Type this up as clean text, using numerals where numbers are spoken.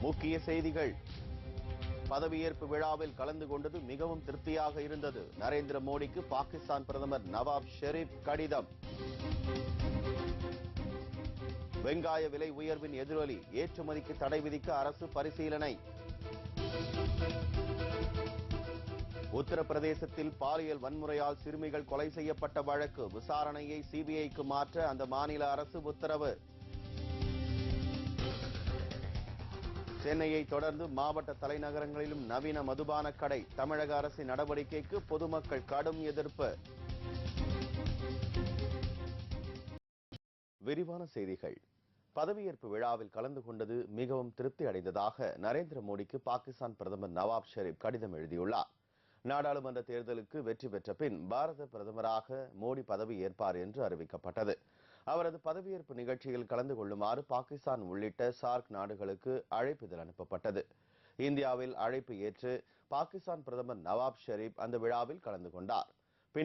முக்கிய செய்திகள். பதவியேற்பு விழாவில் கலந்து கொண்டது மிகவும் திருப்தியாக இருந்தது. நரேந்திர மோடிக்கு பாகிஸ்தான் பிரதமர் நவாப் ஷெரீப் கடிதம். வெங்காய விலை உயர்வின் எதிரொலி. ஏற்றுமதிக்கு தடை விதிக்க அரசு பரிசீலனை. உத்தரப்பிரதேசத்தில் பாலியல் வன்முறையால் சிறுமிகள் கொலை செய்யப்பட்ட வழக்கு விசாரணையை சிபிஐக்கு மாற்ற அந்த மாநில அரசு உத்தரவு. சென்னையை தொடர்ந்து மாவட்ட தலைநகரங்களிலும் நவீன மதுபான கடை. தமிழக அரசின் நடவடிக்கைக்கு பொதுமக்கள் கடும் எதிர்ப்பு. விரிவான செய்திகள். பதவியேற்பு விழாவில் கலந்து கொண்டது மிகவும் திருப்தி அடைந்ததாக நரேந்திர மோடிக்கு பாகிஸ்தான் பிரதமர் நவாப் ஷெரீப் கடிதம் எழுதியுள்ளார். நாடாளுமன்ற தேர்தலுக்கு வெற்றி பெற்ற பின் பாரத பிரதமராக மோடி பதவி ஏற்பார் என்று அறிவிக்கப்பட்டது. அவரது பதவியேற்பு நிகழ்ச்சியில் கலந்து கொள்ளுமாறு பாகிஸ்தான் உள்ளிட்ட சார்க் நாடுகளுக்கு அழைப்பிதழ் அனுப்பப்பட்டது. இந்தியாவில் அழைப்பு ஏற்று பாகிஸ்தான் பிரதமர் நவாப் ஷெரீப் அந்த விழாவில் கலந்து கொண்டார்.